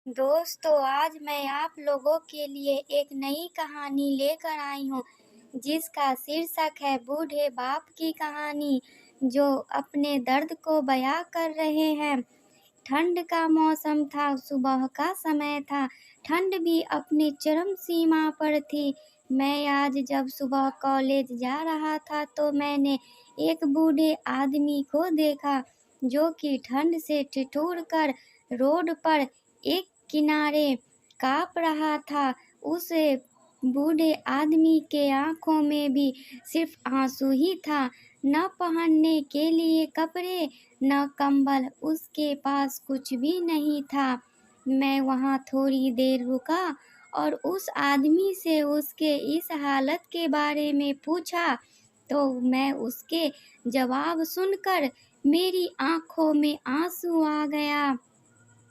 दोस्तों, आज मैं आप लोगों के लिए एक नई कहानी लेकर आई हूँ, जिसका शीर्षक है बूढ़े बाप की कहानी, जो अपने दर्द को बयां कर रहे हैं। ठंड का मौसम था, सुबह का समय था, ठंड भी अपनी चरम सीमा पर थी। मैं आज जब सुबह कॉलेज जा रहा था तो मैंने एक बूढ़े आदमी को देखा, जो कि ठंड से ठिठुर कर रोड पर एक किनारे काँप रहा था। उस बूढ़े आदमी के आँखों में भी सिर्फ आँसू ही था, न पहनने के लिए कपड़े, न कंबल, उसके पास कुछ भी नहीं था। मैं वहाँ थोड़ी देर रुका और उस आदमी से उसके इस हालत के बारे में पूछा, तो मैं उसके जवाब सुनकर मेरी आँखों में आँसू आ गया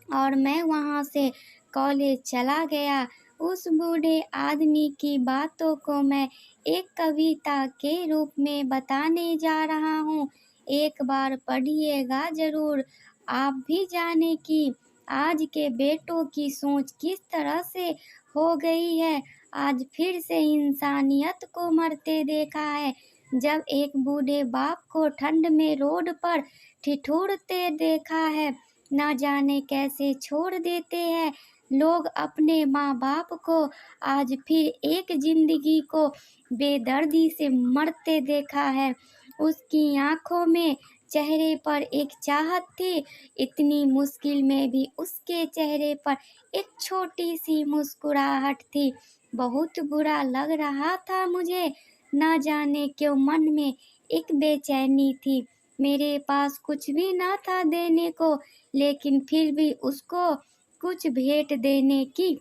और मैं वहाँ से कॉलेज चला गया। उस बूढ़े आदमी की बातों को मैं एक कविता के रूप में बताने जा रहा हूँ। एक बार पढ़िएगा ज़रूर, आप भी जाने कि आज के बेटों की सोच किस तरह से हो गई है। आज फिर से इंसानियत को मरते देखा है। जब एक बूढ़े बाप को ठंड में रोड पर ठिठुरते देखा है। ना जाने कैसे छोड़ देते हैं लोग अपने माँ बाप को। आज फिर एक जिंदगी को बेदर्दी से मरते देखा है। उसकी आंखों में, चेहरे पर एक चाहत थी। इतनी मुश्किल में भी उसके चेहरे पर एक छोटी सी मुस्कुराहट थी। बहुत बुरा लग रहा था मुझे। न जाने क्यों मन में एक बेचैनी थी। मेरे पास कुछ भी ना था देने को, लेकिन फिर भी उसको कुछ भेंट देने की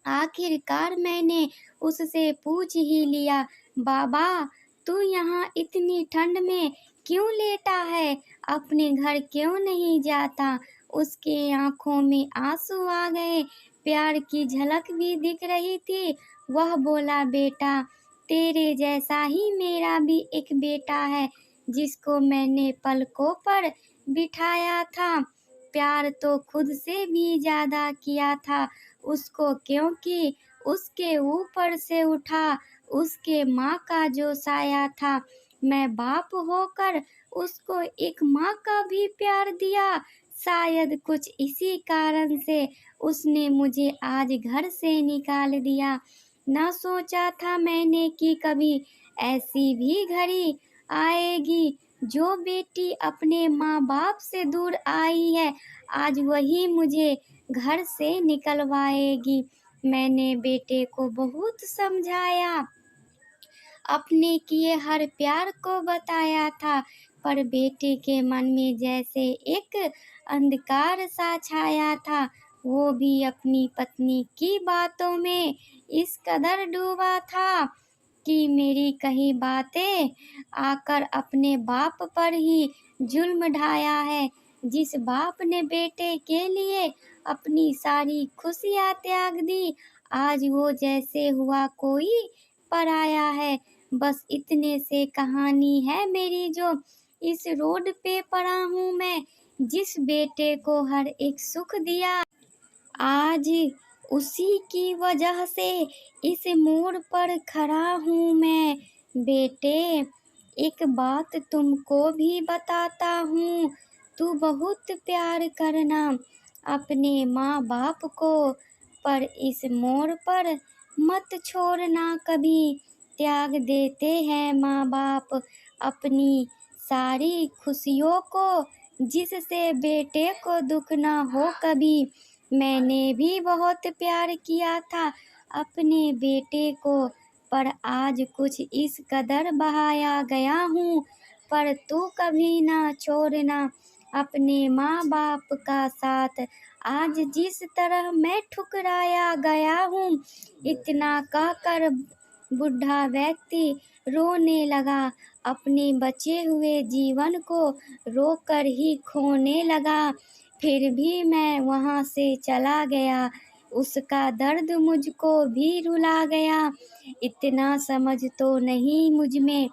आखिरकार मैंने उससे पूछ ही लिया, बाबा, तू यहाँ इतनी ठंड में क्यों लेटा है? अपने घर क्यों नहीं जाता? उसके आंखों में आंसू आ गए, प्यार की झलक भी दिख रही थी। वह बोला, बेटा, तेरे जैसा ही मेरा भी एक बेटा है, जिसको मैंने पलकों पर बिठाया था। प्यार तो खुद से भी ज्यादा किया था उसको, क्योंकि उसके ऊपर से उठा उसके माँ का जो साया था। मैं बाप होकर उसको एक माँ का भी प्यार दिया। शायद कुछ इसी कारण से उसने मुझे आज घर से निकाल दिया। न सोचा था मैंने कि कभी ऐसी भी घड़ी आएगी, जो बेटी अपने माँ बाप से दूर आई है, आज वही मुझे घर से निकलवाएगी। मैंने बेटे को बहुत समझाया, अपने किए हर प्यार को बताया था, पर बेटे के मन में जैसे एक अंधकार सा छाया था। वो भी अपनी पत्नी की बातों में इस कदर डूबा था कि मेरी कही बातें आकर अपने बाप पर ही जुल्म ढाया है। जिस बाप ने बेटे के लिए अपनी सारी खुशियाँ त्याग दी, आज वो जैसे हुआ कोई पराया है। बस इतने से कहानी है मेरी, जो इस रोड पे पड़ा हूँ मैं। जिस बेटे को हर एक सुख दिया, आज उसी की वजह से इस मोड़ पर खड़ा हूँ मैं। बेटे, एक बात तुमको भी बताता हूँ, तू बहुत प्यार करना अपने माँ बाप को, पर इस मोड़ पर मत छोड़ना कभी। त्याग देते हैं माँ बाप अपनी सारी खुशियों को, जिससे बेटे को दुख ना हो कभी। मैंने भी बहुत प्यार किया था अपने बेटे को, पर आज कुछ इस कदर बहाया गया हूँ। पर तू कभी ना छोड़ना अपने माँ बाप का साथ। आज जिस तरह मैं ठुकराया गया हूँ, इतना कहकर बूढ़ा व्यक्ति रोने लगा। अपने बचे हुए जीवन को रोकर ही खोने लगा। फिर भी मैं वहाँ से चला गया। उसका दर्द मुझको भी रुला गया। इतना समझ तो नहीं मुझ में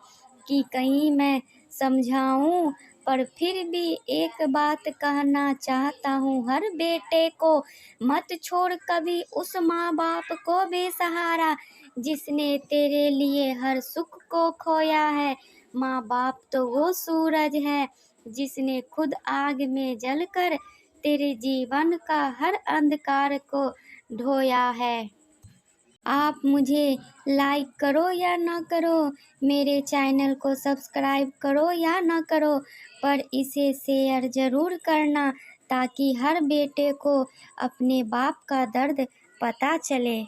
कि कहीं मैं समझाऊं पर फिर भी एक बात कहना चाहता हूँ हर बेटे को, मत छोड़ कभी उस माँ बाप को बेसहारा, जिसने तेरे लिए हर सुख को खोया है। माँ बाप तो वो सूरज है जिसने खुद आग में जलकर तेरे जीवन का हर अंधकार को ढोया है। आप मुझे लाइक करो या ना करो, मेरे चैनल को सब्सक्राइब करो या ना करो, पर इसे शेयर ज़रूर करना ताकि हर बेटे को अपने बाप का दर्द पता चले।